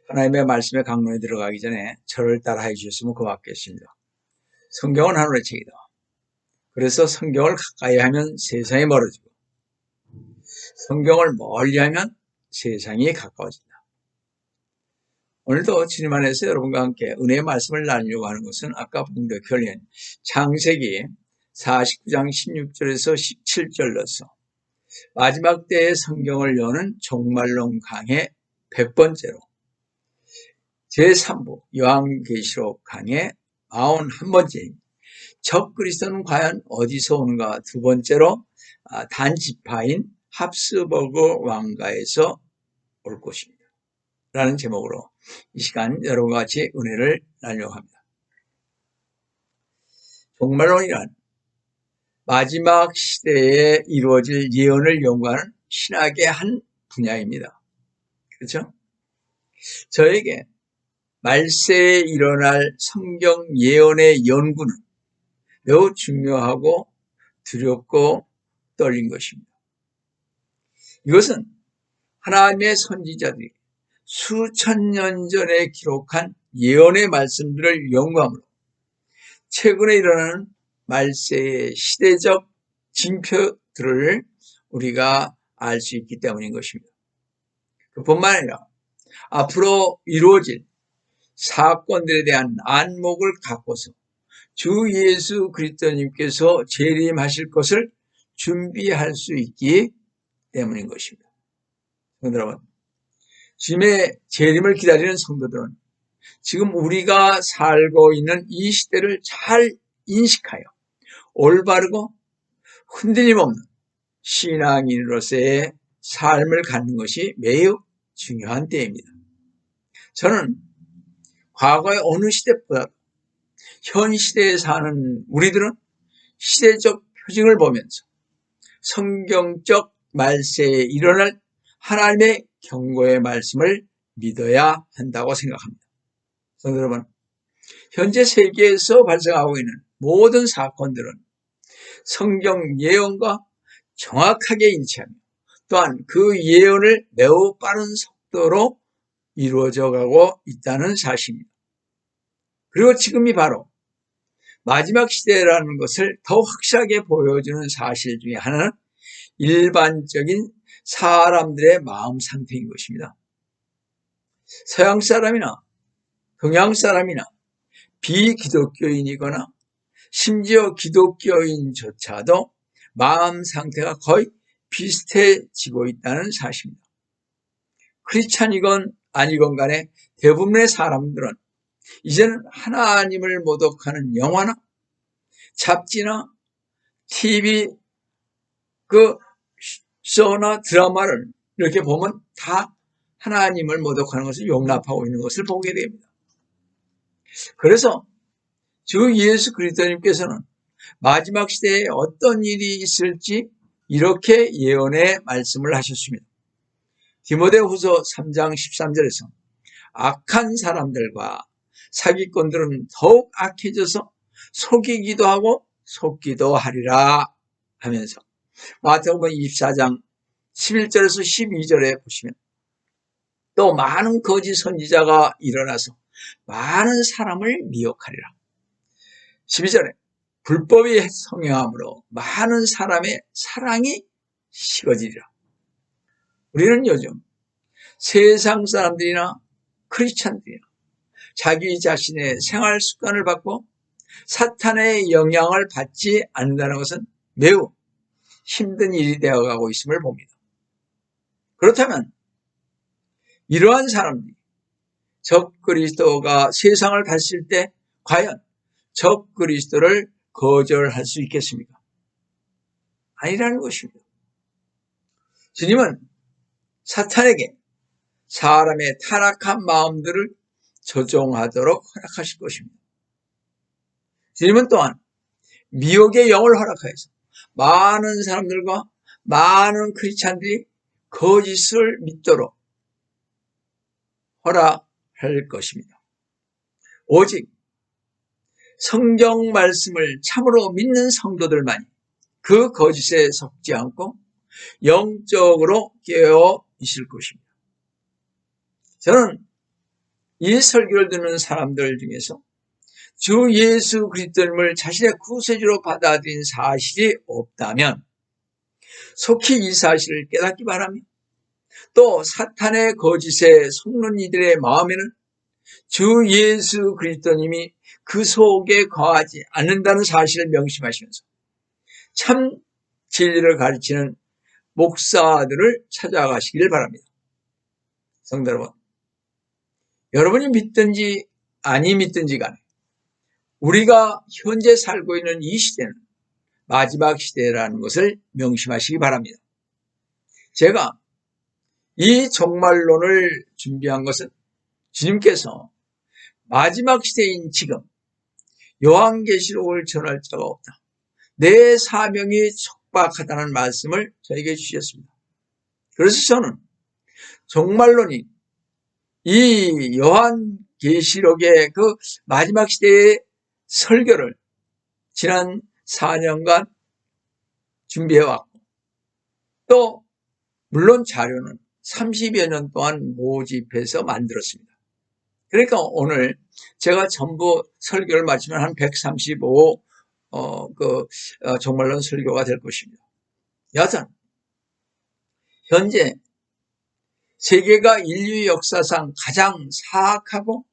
하나님의 말씀의 강론에 들어가기 전에 저를 따라해 주셨으면 고맙겠습니다. 성경은 하늘의 책이다. 그래서 성경을 가까이 하면 세상이 멀어지고 성경을 멀리하면 세상이 가까워진다. 오늘도 주님 안에서 여러분과 함께 은혜의 말씀을 나누려고 하는 것은 아까 봉독 결례는 창세기 49장 16절에서 17절로서 마지막 때의 성경을 여는 종말론 강의 100번째로 제3부 요한계시록 강의 91번째입니다. 적그리스도는 과연 어디서 오는가 두 번째로 단지파인 합스버그 왕가에서 올 것입니다. 라는 제목으로 이 시간 여러분과 같이 은혜를 나누려고 합니다. 종말론이란 마지막 시대에 이루어질 예언을 연구하는 신학의 한 분야입니다. 그렇죠? 저에게 말세에 일어날 성경 예언의 연구는 매우 중요하고 두렵고 떨린 것입니다. 이것은 하나님의 선지자들이 수천 년 전에 기록한 예언의 말씀들을 연구함으로 최근에 일어나는 말세의 시대적 징표들을 우리가 알 수 있기 때문인 것입니다. 그뿐만 아니라 앞으로 이루어질 사건들에 대한 안목을 갖고서 주 예수 그리스도님께서 재림하실 것을 준비할 수 있기 때문인 것입니다. 성도 여러분, 주님의 재림을 기다리는 성도들은 지금 우리가 살고 있는 이 시대를 잘 인식하여 올바르고 흔들림 없는 신앙인으로서의 삶을 갖는 것이 매우 중요한 때입니다. 저는 과거의 어느 시대보다 현 시대에 사는 우리들은 시대적 표징을 보면서 성경적 말세에 일어날 하나님의 경고의 말씀을 믿어야 한다고 생각합니다. 성도 여러분, 현재 세계에서 발생하고 있는 모든 사건들은 성경 예언과 정확하게 일치하며 또한 그 예언을 매우 빠른 속도로 이루어져 가고 있다는 사실입니다. 그리고 지금이 바로 마지막 시대라는 것을 더 확실하게 보여주는 사실 중에 하나는 일반적인 사람들의 마음 상태인 것입니다. 서양 사람이나 동양 사람이나 비기독교인이거나 심지어 기독교인조차도 마음 상태가 거의 비슷해지고 있다는 사실입니다. 크리스찬이건 아니건 간에 대부분의 사람들은 이제는 하나님을 모독하는 영화나 잡지나 TV 쇼나 드라마를 이렇게 보면 다 하나님을 모독하는 것을 용납하고 있는 것을 보게 됩니다. 그래서 주 예수 그리스도님께서는 마지막 시대에 어떤 일이 있을지 이렇게 예언의 말씀을 하셨습니다. 디모데후서 3장 13절에서 악한 사람들과 사기꾼들은 더욱 악해져서 속이기도 하고 속기도 하리라 하면서 마태복음 24장 11절에서 12절에 보시면 또 많은 거짓 선지자가 일어나서 많은 사람을 미혹하리라. 12절에 불법이 성행함으로 많은 사람의 사랑이 식어지리라. 우리는 요즘 세상 사람들이나 크리스찬들이나 자기 자신의 생활 습관을 바꿔 사탄의 영향을 받지 않는다는 것은 매우 힘든 일이 되어가고 있음을 봅니다. 그렇다면 이러한 사람들이 적그리스도가 세상을 다스릴 때 과연 적그리스도를 거절할 수 있겠습니까? 아니라는 것입니다. 주님은 사탄에게 사람의 타락한 마음들을 조종하도록 허락하실 것입니다. 주님은 또한 미혹의 영을 허락하여서 많은 사람들과 많은 크리스찬들이 거짓을 믿도록 허락할 것입니다. 오직 성경 말씀을 참으로 믿는 성도들만이 그 거짓에 속지 않고 영적으로 깨어 있을 것입니다. 저는 이 설교를 듣는 사람들 중에서 주 예수 그리스도님을 자신의 구세주로 받아들인 사실이 없다면 속히 이 사실을 깨닫기 바랍니다. 또 사탄의 거짓에 속는 이들의 마음에는 주 예수 그리스도님이 그 속에 거하지 않는다는 사실을 명심하시면서 참 진리를 가르치는 목사들을 찾아가시길 바랍니다. 성도 여러분, 여러분이 믿든지 아니 믿든지 간에 우리가 현재 살고 있는 이 시대는 마지막 시대라는 것을 명심하시기 바랍니다. 제가 이 종말론을 준비한 것은 주님께서 마지막 시대인 지금 요한계시록을 전할 자가 없다, 내 사명이 촉박하다는 말씀을 저에게 주셨습니다. 그래서 저는 종말론이 이 요한계시록의 그 마지막 시대의 설교를 지난 4년간 준비해왔고, 또 물론 자료는 30여 년 동안 모집해서 만들었습니다. 그러니까 오늘 제가 전부 설교를 마치면 한 135 종말론 설교가 될 것입니다. 여튼 현재 세계가 인류 역사상 가장 사악하고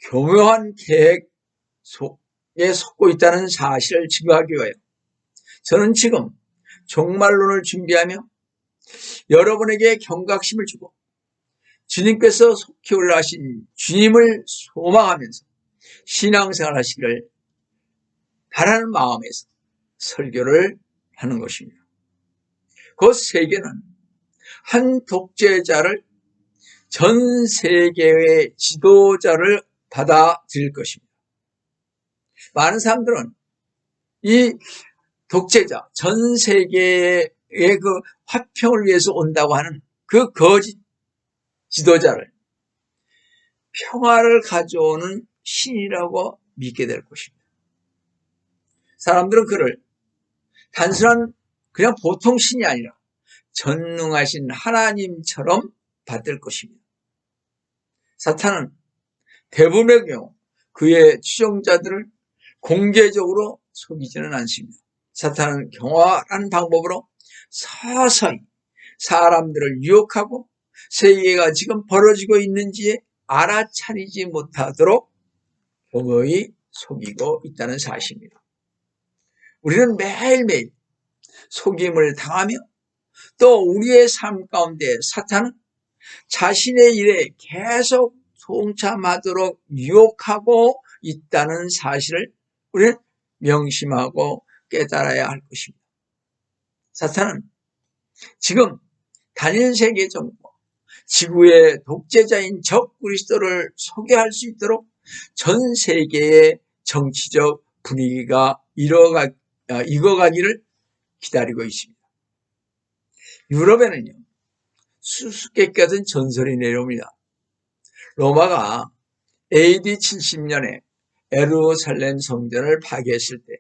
교묘한 계획 속에 속고 있다는 사실을 증거하기 위하여 저는 지금 종말론을 준비하며 여러분에게 경각심을 주고 주님께서 속히 올라가신 주님을 소망하면서 신앙생활 하시기를 바라는 마음에서 설교를 하는 것입니다. 그 세계는 한 독재자를 전 세계의 지도자를 받아들일 것입니다. 많은 사람들은 이 독재자, 전 세계의 그 화평을 위해서 온다고 하는 그 거짓 지도자를 평화를 가져오는 신이라고 믿게 될 것입니다. 사람들은 그를 단순한 그냥 보통 신이 아니라 전능하신 하나님처럼 받을 것입니다. 사탄은 대부분의 경우 그의 추종자들을 공개적으로 속이지는 않습니다. 사탄은 경화라는 방법으로 서서히 사람들을 유혹하고 세계가 지금 벌어지고 있는지에 알아차리지 못하도록 교묘히 속이고 있다는 사실입니다. 우리는 매일매일 속임을 당하며 또 우리의 삶 가운데 사탄은 자신의 일에 계속 동참하도록 유혹하고 있다는 사실을 우리는 명심하고 깨달아야 할 것입니다. 사탄은 지금 단일 세계 정부, 지구의 독재자인 적 그리스도를 소개할 수 있도록 전 세계의 정치적 분위기가 익어가기를 기다리고 있습니다. 유럽에는요, 수수께끼 같은 전설이 내려옵니다. 로마가 AD 70년에 예루살렘 성전을 파괴했을 때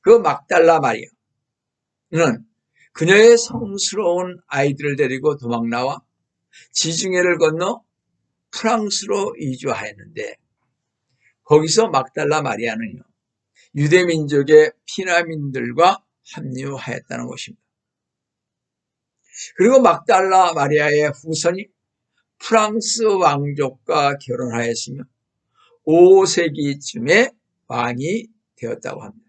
그 막달라 마리아는 그녀의 성스러운 아이들을 데리고 도망 나와 지중해를 건너 프랑스로 이주하였는데, 거기서 막달라 마리아는요, 유대민족의 피난민들과 합류하였다는 것입니다. 그리고 막달라 마리아의 후손이 프랑스 왕족과 결혼하였으며 5세기쯤에 왕이 되었다고 합니다.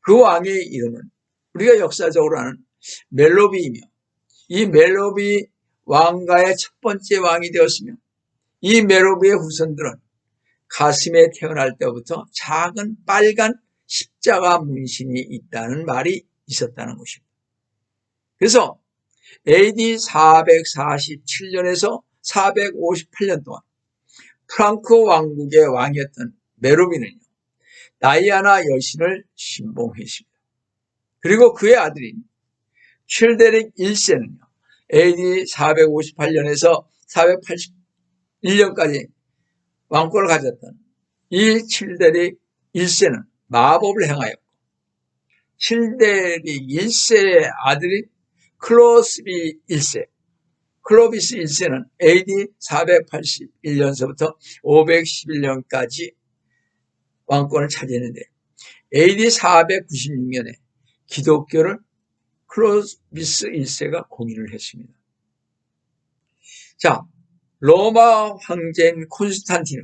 그 왕의 이름은 우리가 역사적으로 아는 멜로비이며, 이 멜로비 왕가의 첫 번째 왕이 되었으며, 이 멜로비의 후손들은 가슴에 태어날 때부터 작은 빨간 십자가 문신이 있다는 말이 있었다는 것입니다. 그래서 AD 447년에서 458년 동안 프랑크 왕국의 왕이었던 멜로비는요, 다이아나 여신을 신봉했습니다. 그리고 그의 아들인 칠데릭 1세는요, AD 458년에서 481년까지 왕권을 가졌던 이 칠데릭 1세는 마법을 행하였고, 칠데릭 1세의 아들인 클로스비 1세, 클로비스 1세는 AD 481년서부터 511년까지 왕권을 차지했는데 AD 496년에 기독교를 클로비스 1세가 공인을 했습니다. 자, 로마 황제인 콘스탄틴은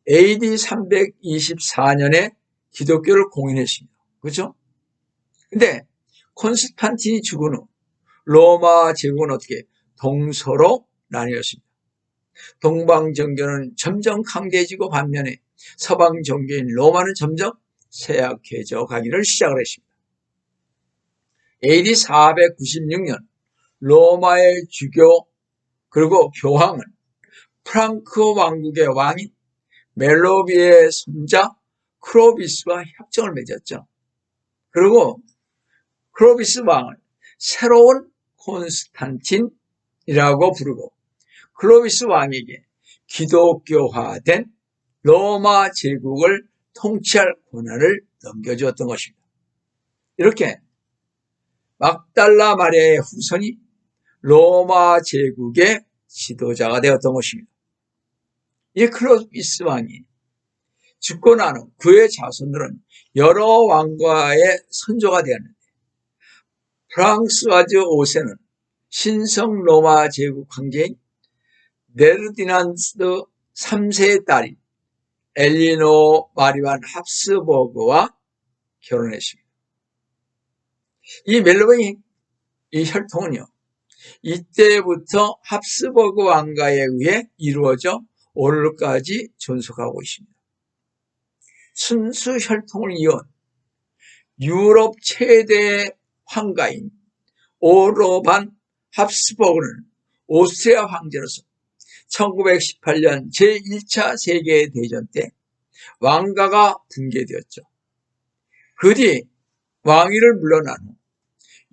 AD 324년에 기독교를 공인했습니다. 그렇죠? 근데 콘스탄틴이 죽은 후 로마 제국은 어떻게 동서로 나뉘었습니다. 동방 정교는 점점 강대해지고 반면에 서방 정교인 로마는 점점 쇠약해져 가기를 시작을 했습니다. AD 496년 로마의 주교 그리고 교황은 프랑크 왕국의 왕인 멜로비의 손자 클로비스와 협정을 맺었죠. 그리고 클로비스 왕을 새로운 콘스탄틴이라고 부르고 클로비스 왕에게 기독교화된 로마 제국을 통치할 권한을 넘겨주었던 것입니다. 이렇게 막달라 마리아의 후손이 로마 제국의 지도자가 되었던 것입니다. 이 클로비스 왕이 죽고 난 후 그의 자손들은 여러 왕과의 선조가 되었는데 프랑스와즈 5세는 신성 로마 제국 황제인 네르디난드 3세의 딸인 엘리노 마리완 합스버그와 결혼했습니다. 이 멜로빙 이 혈통은요, 이때부터 합스버그 왕가에 의해 이루어져 오늘까지 존속하고 있습니다. 순수 혈통을 이은 유럽 최대 황가인 오로반 합스버그는 오스트리아 황제로서 1918년 제1차 세계대전 때 왕가가 붕괴되었죠. 그 뒤 왕위를 물러난 후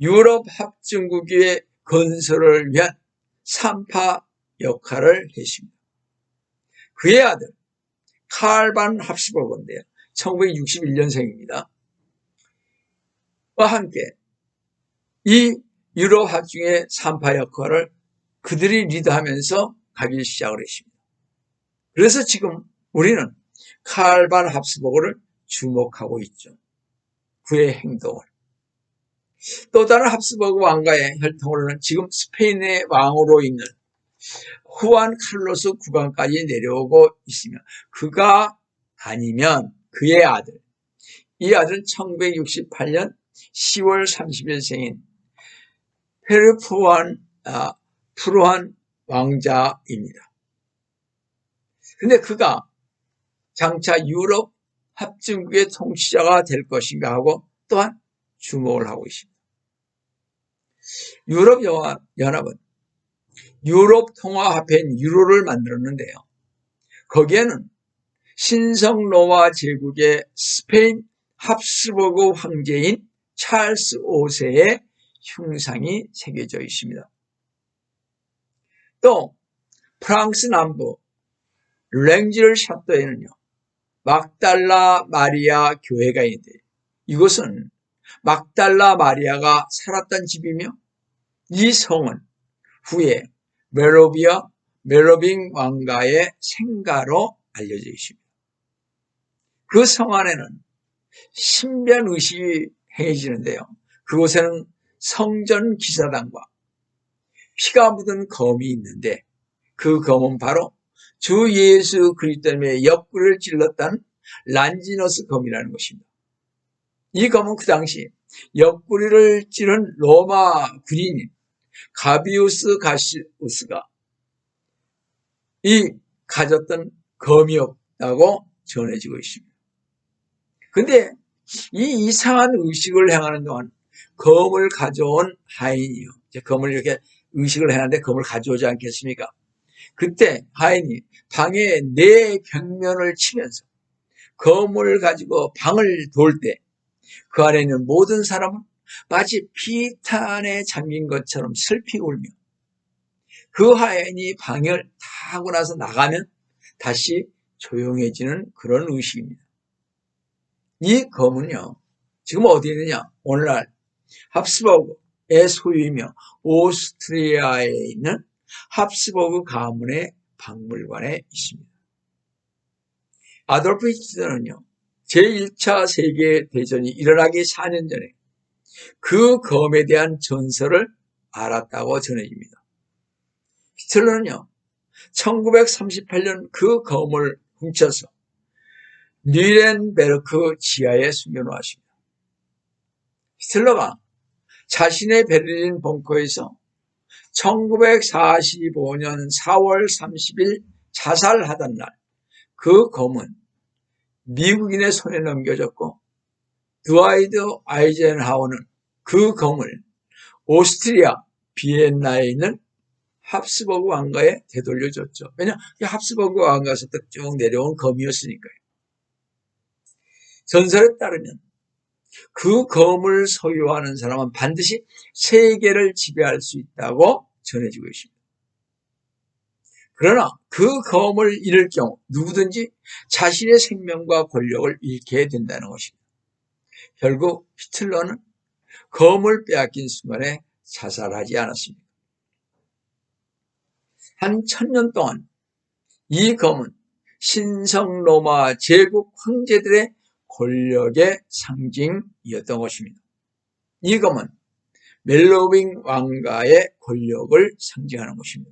유럽 합중국의 건설을 위한 산파 역할을 했습니다. 그의 아들 칼반 합스버그인데요. 1961년생입니다. 와 함께 이 유럽 합중의 산파 역할을 그들이 리드하면서 가기 시작을 했습니다. 그래서 지금 우리는 칼반 합스버그를 주목하고 있죠. 그의 행동을. 또 다른 합스버그 왕가의 혈통으로는 지금 스페인의 왕으로 있는 후안 칼로스 9강까지 내려오고 있으며 그가 아니면 그의 아들, 이 아들은 1968년 10월 30일생인 프루한 왕자입니다. 근데 그가 장차 유럽 합중국의 통치자가 될 것인가 하고 또한 주목을 하고 있습니다. 유럽연합은 유럽 통화화폐인 유로를 만들었는데요. 거기에는 신성 로마 제국의 스페인 합스버그 황제인 찰스 5세의 흉상이 새겨져 있습니다. 또 프랑스 남부 랭지르 샤토에는요, 막달라 마리아 교회가 있는데 이곳은 막달라 마리아가 살았던 집이며 이 성은 후에 멜로빙 왕가의 생가로 알려져 있습니다. 그 성 안에는 신변 의식이 행해지는데요. 그곳에는 성전 기사단과 피가 묻은 검이 있는데 그 검은 바로 주 예수 그리스도 때문에 옆구리를 찔렀다는 란지너스 검이라는 것입니다. 이 검은 그 당시 옆구리를 찌른 로마 군인인 가비우스 가시우스가 이 가졌던 검이었다고 전해지고 있습니다. 근데 이 이상한 의식을 행하는 동안 검을 가져온 하인이요. 검을 이렇게 의식을 행하는데 검을 가져오지 않겠습니까? 그때 하인이 방에 네 벽면을 치면서 검을 가지고 방을 돌 때 그 안에 있는 모든 사람은 마치 비탄에 잠긴 것처럼 슬피 울며 그 하인이 방을 다 하고 나서 나가면 다시 조용해지는 그런 의식입니다. 이 검은요, 지금 어디 있느냐? 오늘날 합스버그의 소유이며 오스트리아에 있는 합스버그 가문의 박물관에 있습니다. 아돌프 히틀러는요, 제1차 세계대전이 일어나기 4년 전에 그 검에 대한 전설을 알았다고 전해집니다. 히틀러는요, 1938년 그 검을 훔쳐서 뉘렌베르크 지하에 숨겨놓았습니다. 히틀러가 자신의 베를린 벙커에서 1945년 4월 30일 자살하던 날, 그 검은 미국인의 손에 넘겨졌고, 드와이드 아이젠하워는 그 검을 오스트리아 비엔나에 있는 합스버그 왕가에 되돌려줬죠. 왜냐하면 합스버그 왕가에서 쭉 내려온 검이었으니까요. 전설에 따르면 그 검을 소유하는 사람은 반드시 세계를 지배할 수 있다고 전해지고 있습니다. 그러나 그 검을 잃을 경우 누구든지 자신의 생명과 권력을 잃게 된다는 것입니다. 결국 히틀러는 검을 빼앗긴 순간에 자살하지 않았습니다. 한 1000년 동안 이 검은 신성 로마 제국 황제들의 권력의 상징이었던 것입니다. 이 검은 멜로빙 왕가의 권력을 상징하는 것입니다.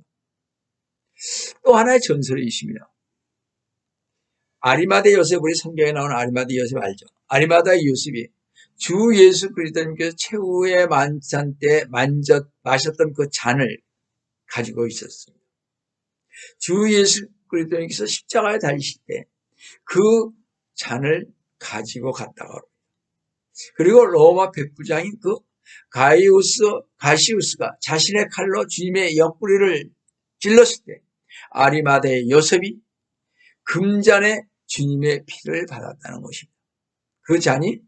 또 하나의 전설이 있습니다. 아리마대 요셉, 우리 성경에 나오는 아리마대 요셉 알죠? 아리마대 요셉이 주 예수 그리스도님께서 최후의 만찬 때 마셨던 그 잔을 가지고 있었습니다. 주 예수 그리스도님께서 십자가에 달리실 때 그 잔을 가지고 갔다가, 그리고 로마 백부장인 그 가시우스가 자신의 칼로 주님의 옆구리를 찔렀을 때 아리마대 요셉이 금잔에 주님의 피를 받았다는 것입니다. 그 잔이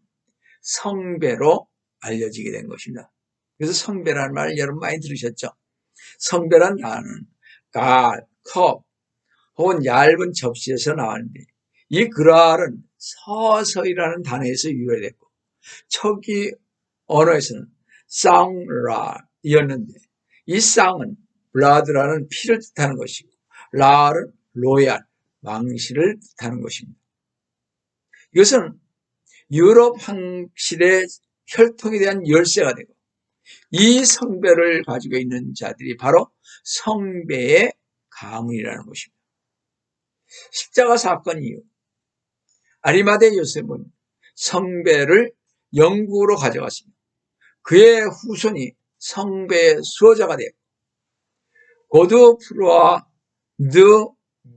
성배로 알려지게 된 것입니다. 그래서 성배라는 말 여러분 많이 들으셨죠? 성배란 단어는 컵 혹은 얇은 접시에서 나왔는데, 이 그랄은 서서히라는 단어에서 유래됐고, 초기 언어에서는 쌍라이었는데, 이 쌍은 블라드라는 피를 뜻하는 것이고, 라는 로얄, 왕실을 뜻하는 것입니다. 이것은 유럽 황실의 혈통에 대한 열쇠가 되고, 이 성배를 가지고 있는 자들이 바로 성배의 가문이라는 것입니다. 십자가 사건 이후 아리마대 요셉은 성배를 영국으로 가져갔습니다. 그의 후손이 성배의 수호자가 되었고, 고드프루아 드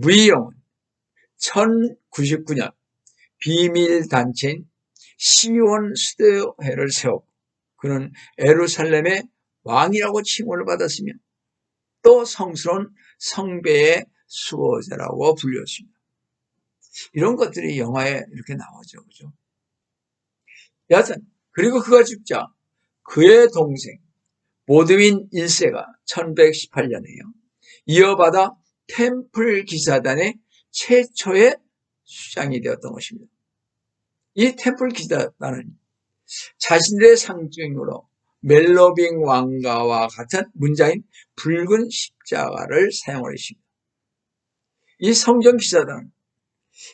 브이용은 1099년 비밀단체인 시온 수도회를 세웠고, 그는 예루살렘의 왕이라고 칭호를 받았으며 또 성스러운 성배의 수호자라고 불렸습니다. 이런 것들이 영화에 이렇게 나오죠. 그죠? 여하튼, 그리고 그가 죽자 그의 동생 보드윈 1세가 1118년에요. 이어받아 템플 기사단의 최초의 수장이 되었던 것입니다. 이 템플 기사단은 자신들의 상징으로 멜로빙 왕가와 같은 문자인 붉은 십자가를 사용을 했습니다. 이 성전 기사단은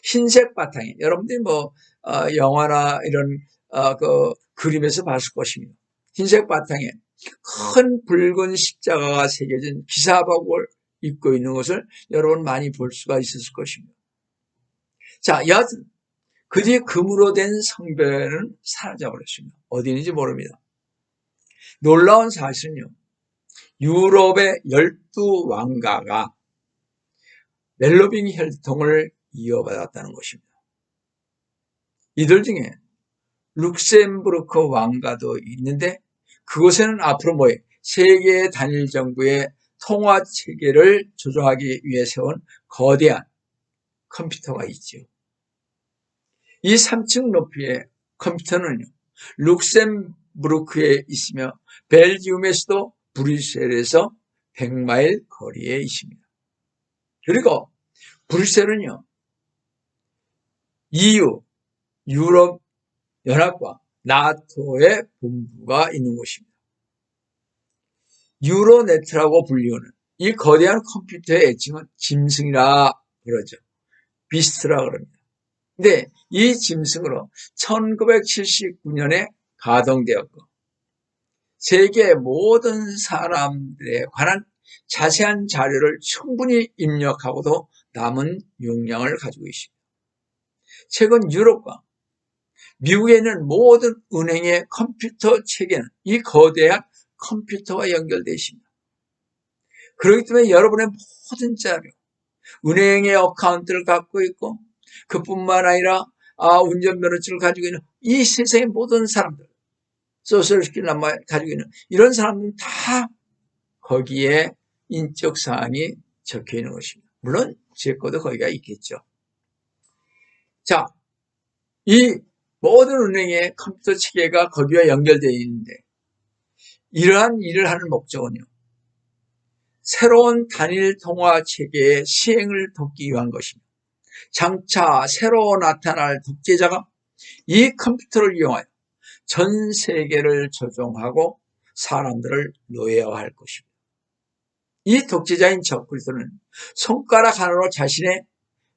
흰색 바탕에, 여러분들이 영화나 이런 그 그림에서 봤을 것입니다. 흰색 바탕에 큰 붉은 십자가가 새겨진 기사복을 입고 있는 것을 여러분 많이 볼 수가 있었을 것입니다. 자, 여하튼 그 뒤에 금으로 된 성배는 사라져버렸습니다. 어디 있는지 모릅니다. 놀라운 사실은요, 유럽의 12왕가가 멜로빙 혈통을 이어받았다는 것입니다. 이들 중에 룩셈부르크 왕가도 있는데, 그곳에는 앞으로 세계 단일 정부의 통화 체계를 조정하기 위해 세운 거대한 컴퓨터가 있죠. 이 3층 높이의 컴퓨터는요, 룩셈부르크에 있으며 벨기움의 수도 브뤼셀에서 100마일 거리에 있습니다. 그리고 브뤼셀은요, EU, 유럽 연합과 나토의 본부가 있는 곳입니다. 유로네트라고 불리우는 이 거대한 컴퓨터의 애칭은 짐승이라 그러죠. 비스트라 그럽니다. 근데 이 짐승으로 1979년에 가동되었고 세계 모든 사람들에 관한 자세한 자료를 충분히 입력하고도 남은 용량을 가지고 있습니다. 최근 유럽과 미국에 있는 모든 은행의 컴퓨터 체계는 이 거대한 컴퓨터와 연결되어 있습니다. 그렇기 때문에 여러분의 모든 자료, 은행의 어카운트를 갖고 있고 그뿐만 아니라 운전면허증을 가지고 있는 이 세상의 모든 사람들, 소셜스키를 가지고 있는 이런 사람들은 다 거기에 인적 사항이 적혀 있는 것입니다. 물론 제 것도 거기가 있겠죠. 자, 이 모든 은행의 컴퓨터 체계가 거기와 연결되어 있는데 이러한 일을 하는 목적은요. 새로운 단일 통화 체계의 시행을 돕기 위한 것입니다. 장차 새로 나타날 독재자가 이 컴퓨터를 이용하여 전 세계를 조종하고 사람들을 노예화할 것입니다. 이 독재자인 적그리스도는 손가락 하나로 자신의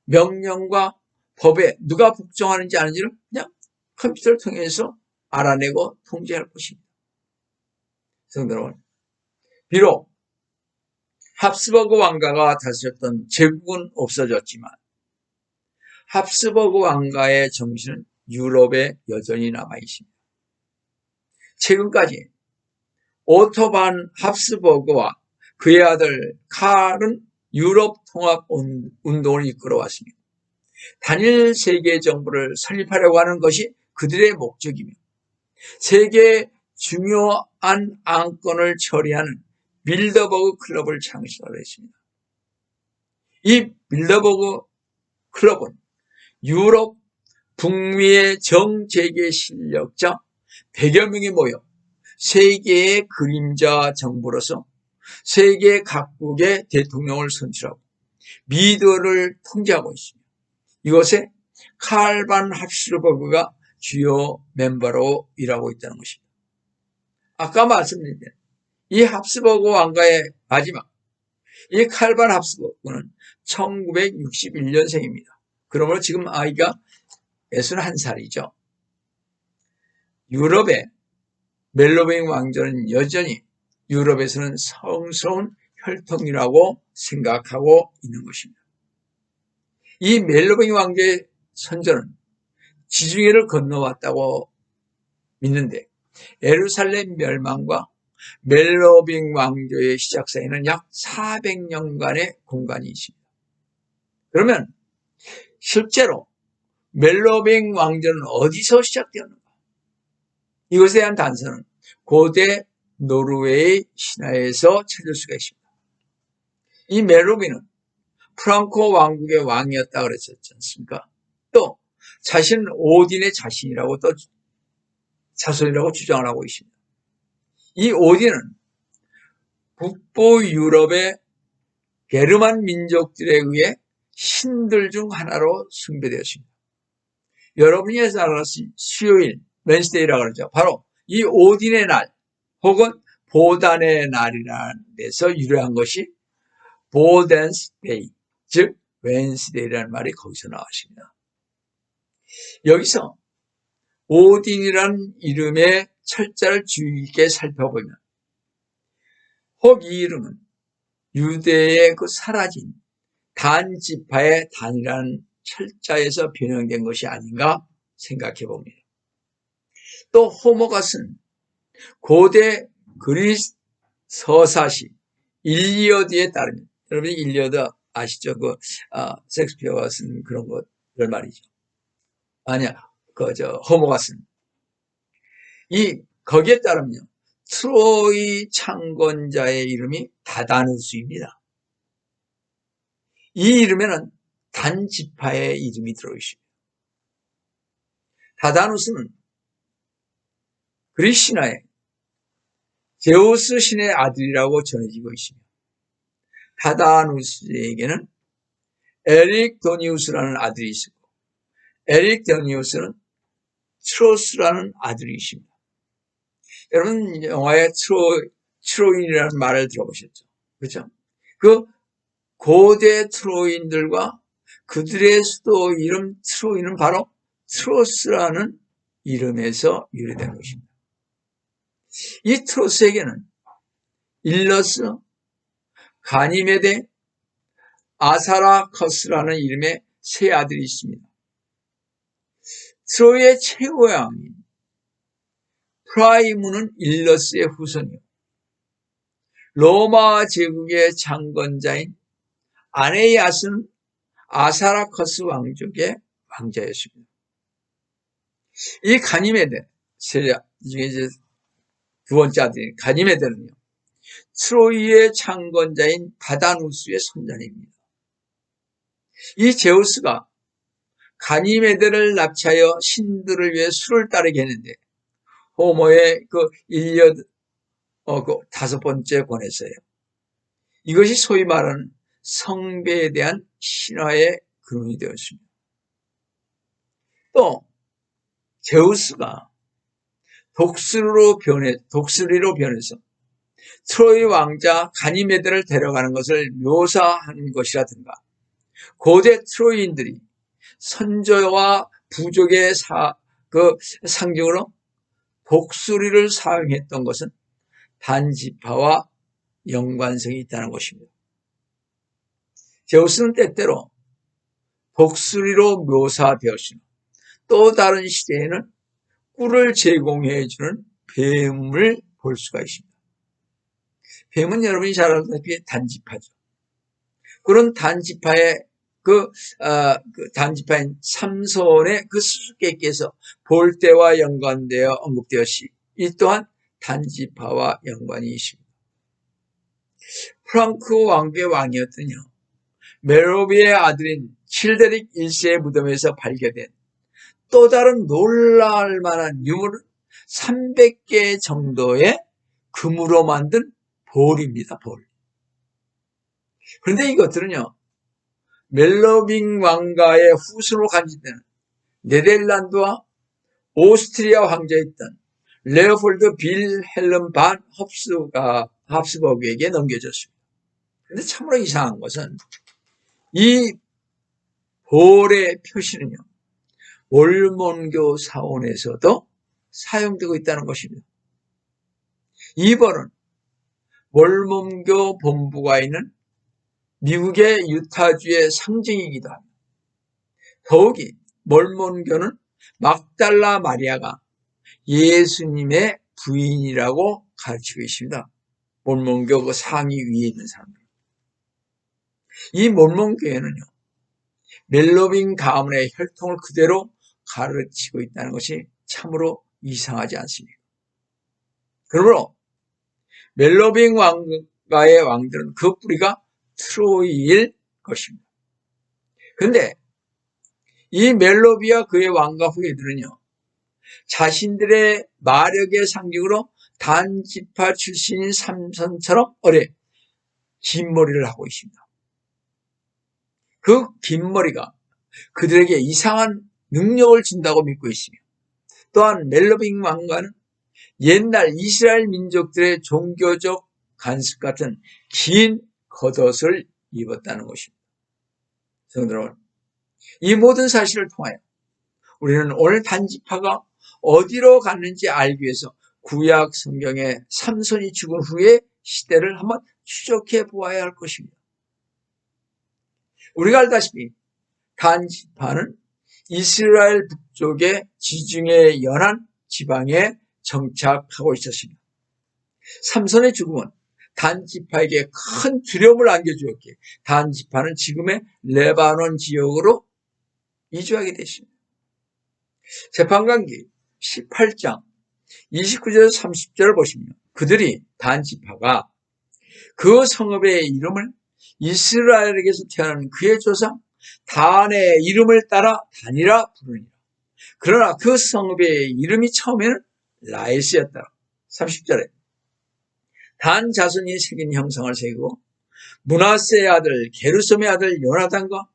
명령과 법에 누가 복종하는지 아닌지를 그냥 컴퓨터를 통해서 알아내고 통제할 것입니다. 성도 여러분, 비록 합스버그 왕가가 다스렸던 제국은 없어졌지만 합스버그 왕가의 정신은 유럽에 여전히 남아 있습니다. 최근까지 오토 반 합스버그와 그의 아들 칼은 유럽 통합 운동을 이끌어왔습니다. 단일 세계 정부를 설립하려고 하는 것이 그들의 목적이며 세계의 중요한 안건을 처리하는 빌더버그 클럽을 창설하려 했습니다. 이 빌더버그 클럽은 유럽 북미의 정재계 실력자 100여 명이 모여 세계의 그림자 정부로서 세계 각국의 대통령을 선출하고 미드를 통제하고 있습니다. 이것에 칼 반 합스버그가 주요 멤버로 일하고 있다는 것입니다. 아까 말씀드린 대로 이 합스버그 왕가의 마지막 이 칼 반 합스버그는 1961년생입니다. 그러므로 지금 아이가 61살이죠. 유럽의 멜로빙 왕조는 여전히 유럽에서는 성스러운 혈통이라고 생각하고 있는 것입니다. 이 멜로빙 왕조의 선조는 지중해를 건너왔다고 믿는데 예루살렘 멸망과 멜로빙 왕조의 시작 사이는 약 400년간의 공간이 있습니다. 그러면 실제로 멜로빙 왕조는 어디서 시작되었는가? 이것에 대한 단서는 고대 노르웨이 신화에서 찾을 수가 있습니다. 이 멜로빙은 프랑코 왕국의 왕이었다 그랬었지 않습니까? 또 자신은 오딘의 자신이라고 또 자손이라고 주장을 하고 있습니다. 이 오딘은 북부 유럽의 게르만 민족들에 의해 신들 중 하나로 숭배되었습니다. 여러분이 알아서 수요일, 웬스데이라고 그러죠. 바로 이 오딘의 날 혹은 보단의 날이라는 데서 유래한 것이 보댄스 데이, 즉 웬스데이라는 말이 거기서 나왔습니다. 여기서 오딘이라는 이름의 철자를 주의 깊게 살펴보면 혹 이 이름은 유대의 그 사라진 단 지파의 단이라는 철자에서 변형된 것이 아닌가 생각해 봅니다. 또 호모갓은 고대 그리스 서사시 일리어드에 따르면 여러분이 일리어드 아시죠? 섹스피어가 쓴 그런 것들 말이죠. 아니야, 호모갓은 거기에 따르면요. 트로이 창건자의 이름이 다다누스입니다. 이 이름에는 단 지파의 이름이 들어있습니다. 다다누스는 그리스 신화에 제우스 신의 아들이라고 전해지고 있습니다. 다다누스에게는 에릭 도니우스라는 아들이 있었고 에릭 도니우스는 트로스라는 아들이 있습니다. 여러분 영화에 트로인이라는 말을 들어보셨죠? 그렇죠? 그 고대 트로이인들과 그들의 수도 이름 트로이는 바로 트로스라는 이름에서 유래된 것입니다. 이 트로스에게는 일러스, 가니메데, 아사라커스라는 이름의 세 아들이 있습니다. 트로이의 최고의 왕인 프라이무는 일러스의 후손이요, 로마 제국의 장건자인 아네이아스는 아사라커스 왕족의 왕자였습니다. 이 가니메데, 중에 이제 두 번째 아들인 가니메데는요, 트로이의 창건자인 다다누스의 손자입니다. 이 제우스가 가니메데를 납치하여 신들을 위해 술을 따르게 했는데 호모의 그 일리어드 그 다섯 번째 권에서요, 이것이 소위 말하는 성배에 대한 신화의 근원이 되었습니다. 또 제우스가 독수리로 변해서 트로이 왕자 가니메데를 데려가는 것을 묘사하는 것이라든가, 고대 트로이인들이 선조와 부족의 상징으로 독수리를 사용했던 것은 단지파와 연관성이 있다는 것입니다. 제우스는 때때로 독수리로 묘사되었으나 또 다른 시대에는 꿀을 제공해주는 뱀을 볼 수가 있습니다. 뱀은 여러분이 잘 알다시피 단지파죠. 그런 단지파의 단지파인 삼손의 그 수수께끼에서 볼때와 연관되어 언급되었시, 이 또한 단지파와 연관이 있습니다. 프랑크 왕국의 왕이었더니 메로비의 아들인 칠데릭 1세의 무덤에서 발견된 또 다른 놀랄 만한 유물은 300개 정도의 금으로 만든 볼입니다. 볼. 그런데 이것들은요, 멜로빙 왕가의 후손으로 간직되는 네덜란드와 오스트리아 황제였던 레오폴드 빌헬름 반 합스버그에게 넘겨졌습니다. 그런데 참으로 이상한 것은 이 볼의 표시는요, 몰몬교 사원에서도 사용되고 있다는 것입니다. 이 볼은 몰몬교 본부가 있는 미국의 유타주의 상징이기도 합니다. 더욱이 몰몬교는 막달라 마리아가 예수님의 부인이라고 가르치고 있습니다. 몰몬교 그 상위 위에 있는 사람들. 이 몰몬교회는요, 멜로빙 가문의 혈통을 그대로 가르치고 있다는 것이 참으로 이상하지 않습니까? 그러므로 멜로빙 왕가의 왕들은 그 뿌리가 트로이일 것입니다. 그런데 이 멜로비와 그의 왕가 후예들은요, 자신들의 마력의 상징으로 단지파 출신인 삼손처럼 오래 긴 머리를 하고 있습니다. 그 긴 머리가 그들에게 이상한 능력을 준다고 믿고 있으며, 또한 멜로빙 왕가는 옛날 이스라엘 민족들의 종교적 간습 같은 긴 겉옷을 입었다는 것입니다. 성도 여러분, 이 모든 사실을 통하여 우리는 오늘 단지파가 어디로 갔는지 알기 위해서 구약 성경의 삼손이 죽은 후의 시대를 한번 추적해 보아야 할 것입니다. 우리가 알다시피 단지파는 이스라엘 북쪽의 지중해 연안 지방에 정착하고 있었습니다. 삼손의 죽음은 단지파에게 큰 두려움을 안겨주었기에 단지파는 지금의 레바논 지역으로 이주하게 됐습니다. 재판관기 18장 29절 30절을 보시면 그들이 단지파가 그 성읍의 이름을 이스라엘에게서 태어난 그의 조상 단의 이름을 따라 단이라 부르니라. 그러나 그 성읍의 이름이 처음에는 라이스였다. 30절에 단 자손이 새긴 형상을 새기고 므낫세의 아들 게르솜의 아들 요나단과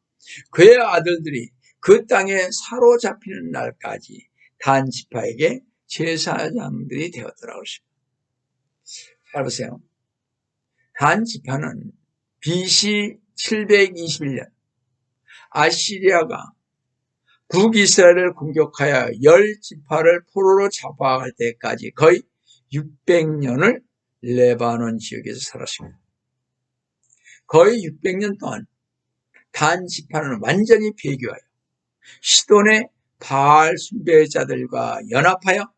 그의 아들들이 그 땅에 사로잡히는 날까지 단 지파에게 제사장들이 되었더라고 했습니다. 잘 보세요. 단 지파는 BC 721년 아시리아가 북이스라엘을 공격하여 10지파를 포로로 잡아갈 때까지 거의 600년을 레바논 지역에서 살았습니다. 거의 600년 동안 단 지파는 완전히 폐교하여 시돈의 바알 숭배자들과 연합하여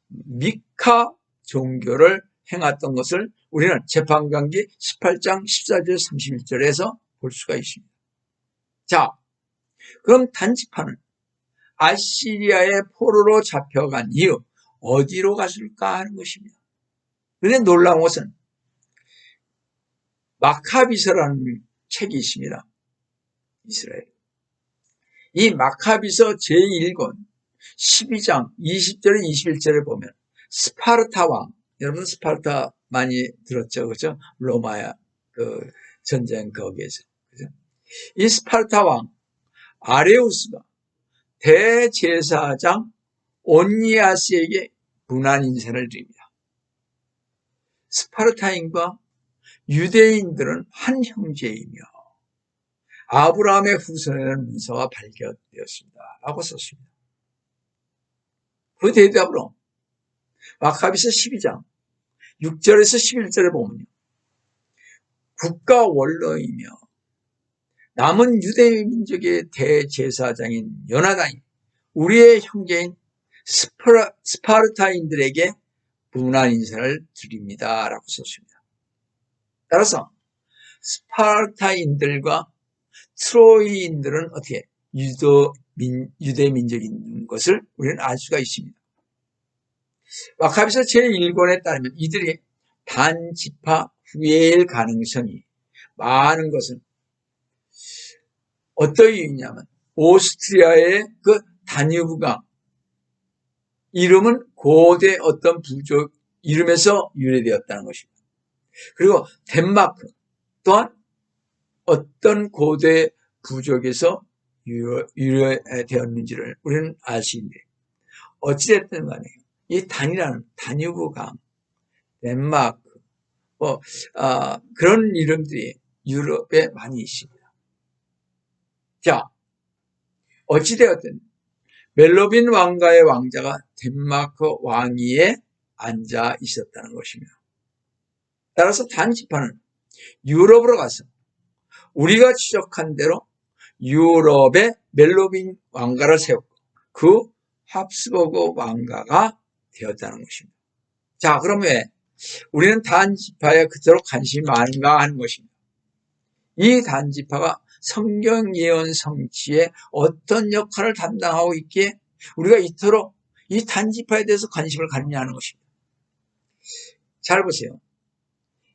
미카 종교를 행했던 것을 우리는 재판관기 18장 14절 31절에서 볼 수가 있습니다. 자, 그럼 단지파는 아시리아의 포로로 잡혀간 이후 어디로 갔을까 하는 것입니다. 그런데 놀라운 것은 마카비서라는 책이 있습니다. 이스라엘. 이 마카비서 제1권 12장 20절에 21절에 보면 스파르타 왕, 여러분 스파르타 많이 들었죠, 그죠? 로마야 그 전쟁 거기에서, 그죠? 이 스파르타 왕 아레우스가 대제사장 온니아스에게 분한 인사를 드립니다. 스파르타인과 유대인들은 한 형제이며 아브라함의 후손이라는 문서가 발견되었습니다. 라고 썼습니다. 그 대답으로 마카비서 12장 6절에서 11절에 보면요. 국가 원로이며 남은 유대 민족의 대제사장인 요나단이 우리의 형제인 스파르타인들에게 분한 인사를 드립니다. 라고 썼습니다. 따라서 스파르타인들과 트로이인들은 어떻게 유대 민족인 것을 우리는 알 수가 있습니다. 마카비서 제1권에 따르면 이들이 단지파 후예일 가능성이 많은 것은 어떤 이유냐면 오스트리아의 그 다뉴브강 이름은 고대 어떤 부족 이름에서 유래되었다는 것입니다. 그리고 덴마크 또한 어떤 고대 부족에서 유래되었는지를 우리는 알 수 있는데 어찌됐든 간에 이 단이라는 다뉴브강, 덴마크 그런 이름들이 유럽에 많이 있습니다. 자, 어찌되었든 멜로빈 왕가의 왕자가 덴마크 왕위에 앉아 있었다는 것입니다. 따라서 단지파는 유럽으로 가서 우리가 추적한 대로 유럽의 멜로빈 왕가를 세웠고 그 합스버그 왕가가 되었다는 것입니다. 자, 그럼 왜 우리는 단지파에 그토록 관심이 많은가 하는 것입니다. 이 단지파가 성경 예언 성취에 어떤 역할을 담당하고 있기에 우리가 이토록 이 단지파에 대해서 관심을 갖느냐 하는 것입니다. 잘 보세요.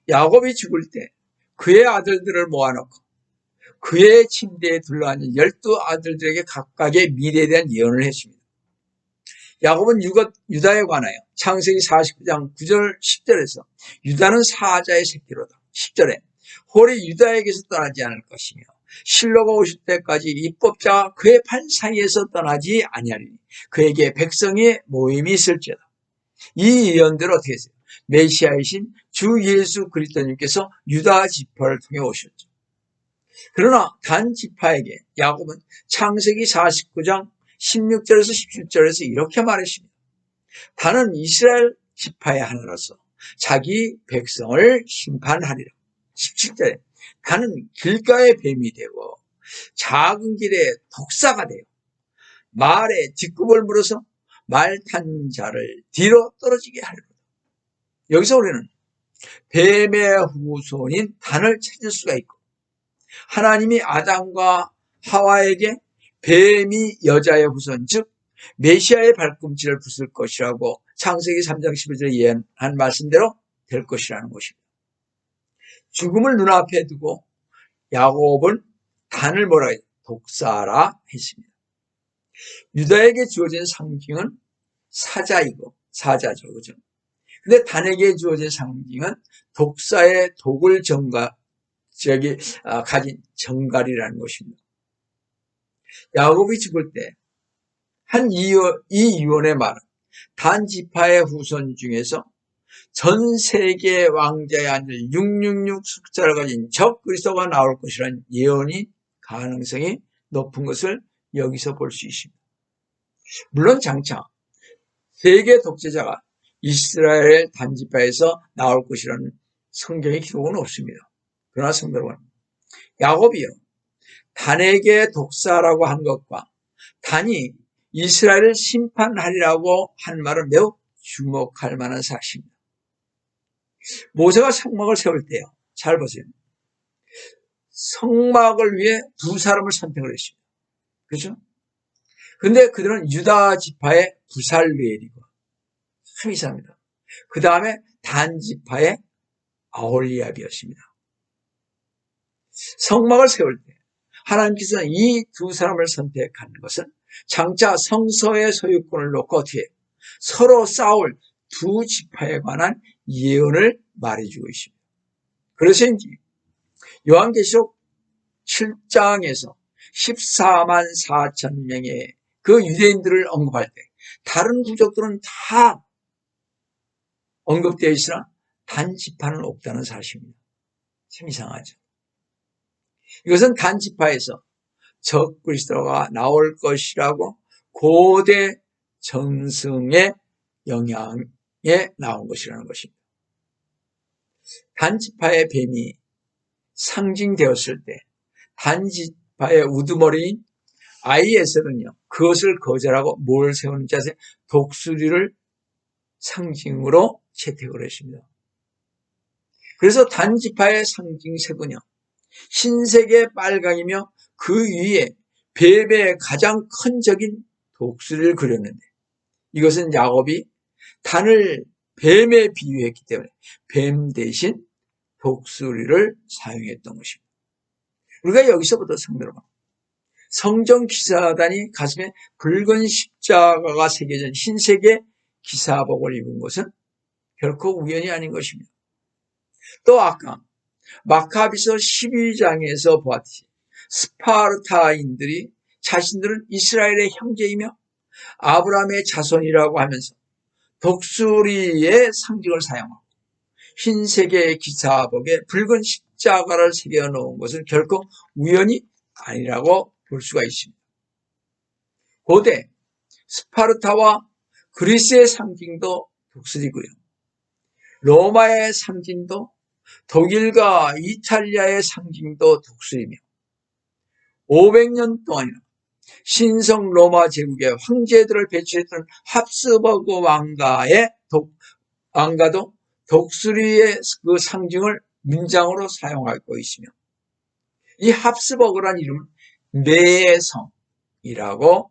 야곱이 죽을 때 그의 아들들을 모아놓고 그의 침대에 둘러앉은 12아들들에게 각각의 미래에 대한 예언을 했습니다. 야곱은 유다에 관하여 창세기 49장 9절 10절에서 유다는 사자의 새끼로다. 10절에 홀이 유다에게서 떠나지 않을 것이며 실로가 오실 때까지 입법자가 그의 발 사이에서 떠나지 아니하리니 그에게 백성의 모임이 있을지어다. 이 예언대로 어떻게 했어요? 메시아이신 주 예수 그리스도님께서 유다 지파를 통해 오셨죠. 그러나 단 지파에게 야곱은 창세기 49장 16절에서 17절에서 이렇게 말했습니다. 단은 이스라엘 지파의 하나로서 자기 백성을 심판하리라. 17절에 단은 길가의 뱀이 되고 작은 길에 독사가 되어 말에 뒷굽을 물어서 말 탄 자를 뒤로 떨어지게 하리라. 여기서 우리는 뱀의 후손인 단을 찾을 수가 있고 하나님이 아담과 하와에게 뱀이 여자의 후손 즉 메시아의 발꿈치를 부술 것이라고 창세기 3장 11절에 예언한 말씀대로 될 것이라는 것입니다. 죽음을 눈앞에 두고 야곱은 단을 뭐라 해요? 독사라 했습니다. 유다에게 주어진 상징은 사자죠. 그죠? 근데 단에게 주어진 상징은 독사의 독을 가진 정갈이라는 것입니다. 야곱이 죽을 때 이 유언의 말은 단 지파의 후손 중에서 전 세계 왕자의 아들 666 숫자를 가진 적 그리스도가 나올 것이라는 예언이 가능성이 높은 것을 여기서 볼 수 있습니다. 물론 장차 세계 독재자가 이스라엘 단지파에서 나올 것이라는 성경의 기록은 없습니다. 그러나 성도 여러분, 야곱이요, 단에게 독사라고 한 것과 단이 이스라엘을 심판하리라고 한 말은 매우 주목할 만한 사실입니다. 모세가 성막을 세울 때요, 잘 보세요. 성막을 위해 두 사람을 선택을 했습니다. 그렇죠? 근데 그들은 유다 지파의 부살리엘이고 참 이상합니다. 그 다음에 단 지파의 아홀리압이었습니다. 성막을 세울 때 하나님께서는 이 두 사람을 선택하는 것은 장차 성서의 소유권을 놓고 뒤에 서로 싸울 두 지파에 관한 예언을 말해주고 있습니다. 그래서인지 요한계시록 7장에서 14만 4천 명의 그 유대인들을 언급할 때 다른 부족들은 다 언급되어 있으나 단 지파는 없다는 사실입니다. 참 이상하죠. 이것은 단 지파에서 적 그리스도가 나올 것이라고 고대 전승의 영향에 나온 것이라는 것입니다. 단 지파의 뱀이 상징되었을 때 단 지파의 우두머리인 IS는요, 그것을 거절하고 뭘 세우는지 아세요? 독수리를 상징으로 채택을 했습니다. 그래서 단 지파의 상징색은요, 흰색의 빨강이며 그 위에 뱀의 가장 큰 적인 독수리를 그렸는데, 이것은 야곱이 단을 뱀에 비유했기 때문에 뱀 대신 독수리를 사용했던 것입니다. 우리가 여기서부터 성도 여러분, 성전 기사단이 가슴에 붉은 십자가가 새겨진 흰색의 기사복을 입은 것은 결코 우연이 아닌 것입니다. 또 아까 마카비서 12장에서 보았듯이 스파르타인들이 자신들은 이스라엘의 형제이며 아브라함의 자손이라고 하면서 독수리의 상징을 사용하고 흰색의 기사복에 붉은 십자가를 새겨놓은 것은 결코 우연이 아니라고 볼 수가 있습니다. 고대 스파르타와 그리스의 상징도 독수리고요, 로마의 상징도 독일과 이탈리아의 상징도 독수리며 500년 동안이나 신성 로마 제국의 황제들을 배출했던 합스버그 왕가도 독수리의 그 상징을 문장으로 사용하고 있으며, 이 합스버그란 이름은 매의 성이라고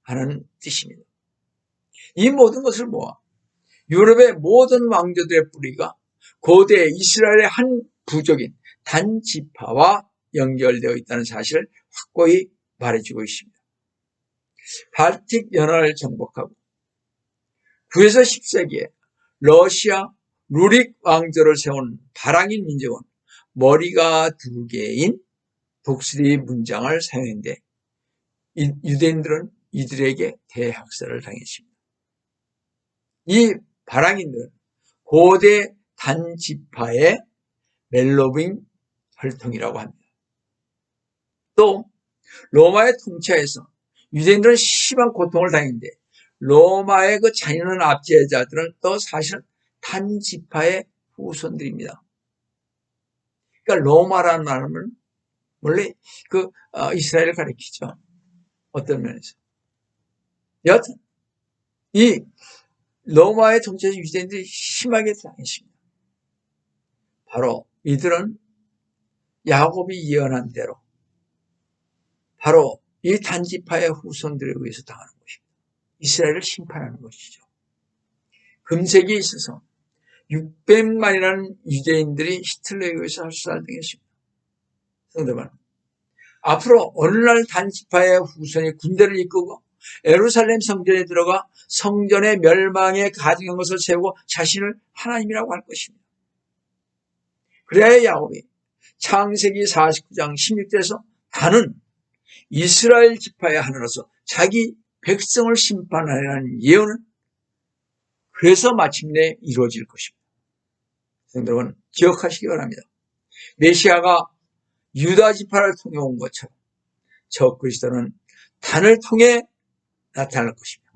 하는 뜻입니다. 이 모든 것을 모아 유럽의 모든 왕조들의 뿌리가 고대 이스라엘의 한 부족인 단 지파와 연결되어 있다는 사실을 확고히 말해주고 있습니다. 발틱 연안을 정복하고 9에서 10세기에 러시아 루릭 왕조를 세운 바랑인 민족은 머리가 두 개인 독수리 문장을 사용했는데 유대인들은 이들에게 대학살을 당했습니다. 이 바랑인들은 고대 단지파의 멜로빙 혈통이라고 합니다. 또 로마의 통치하에서 유대인들은 심한 고통을 당했는데 로마의 그 잔인한 압제자들은 또 사실은 단지파의 후손들입니다. 그러니까 로마라는 말은 원래 이스라엘을 가리키죠. 어떤 면에서. 여하튼 이 로마의 통치에서 유대인들이 심하게 당했습니다. 바로 이들은 야곱이 예언한 대로 바로 이 단지파의 후손들에 의해서 당하는 것입니다. 이스라엘을 심판하는 것이죠. 금세기에 있어서 600만이라는 유대인들이 히틀러에 의해서 살살당했습니다. 성도만, 앞으로 어느 날 단지파의 후손이 군대를 이끌고 예루살렘 성전에 들어가 성전의 멸망에 가증한 것을 세우고 자신을 하나님이라고 할 것입니다. 그래야 야곱이 창세기 49장 16절에서 다는 이스라엘 지파의 하나로서 자기 백성을 심판하라는 예언은 그래서 마침내 이루어질 것입니다. 여러분 기억하시기 바랍니다. 메시아가 유다 지파를 통해 온 것처럼 적그리스도는 단을 통해 나타날 것입니다.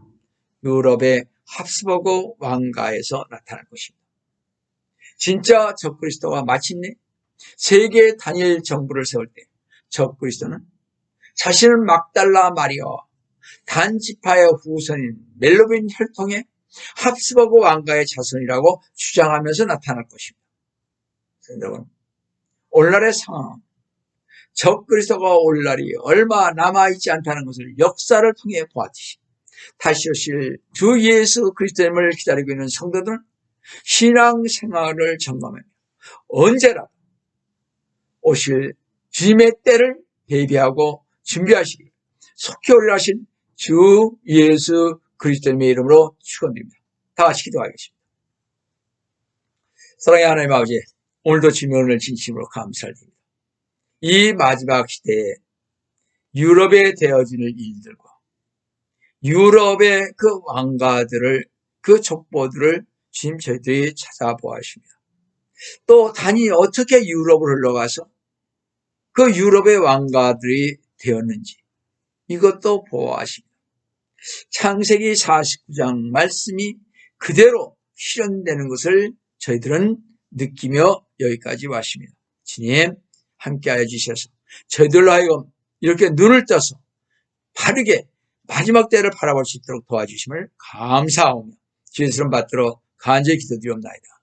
유럽의 합스버그 왕가에서 나타날 것입니다. 진짜 적그리스도가 마침내 세계 단일 정부를 세울 때 적그리스도는 자신을 막달라 마리아와 단 지파의 후손인 멜로빈 혈통의 합스버그 왕가의 자손이라고 주장하면서 나타날 것입니다. 여러분, 오늘날의 상황은 적그리스도가 올 날이 얼마 남아있지 않다는 것을 역사를 통해 보았듯이 다시 오실 주 예수 그리스도님을 기다리고 있는 성도들은 신앙생활을 점검하며 언제라도 오실 주님의 때를 대비하고 준비하시기 속히 오리라 하신 주 예수 그리스도님의 이름으로 축원드립니다. 다 같이 기도하겠습니다. 사랑의 하나님 아버지, 오늘도 주님의 은혜를 진심으로 감사드립니다. 이 마지막 시대에 유럽에 되어지는 일들과 유럽의 그 왕가들을, 그 족보들을 주님 저희들이 찾아보았습니다. 또 단이 어떻게 유럽을 흘러가서 그 유럽의 왕가들이 되었는지 이것도 보아하십니다. 창세기 49장 말씀이 그대로 실현되는 것을 저희들은 느끼며 여기까지 왔습니다. 주님 함께하여 주셔서 저희들로 하여금 이렇게 눈을 떠서 바르게 마지막 때를 바라볼 수 있도록 도와주심을 감사하오며 주의 이름 받들어 간절히 기도드리옵나이다.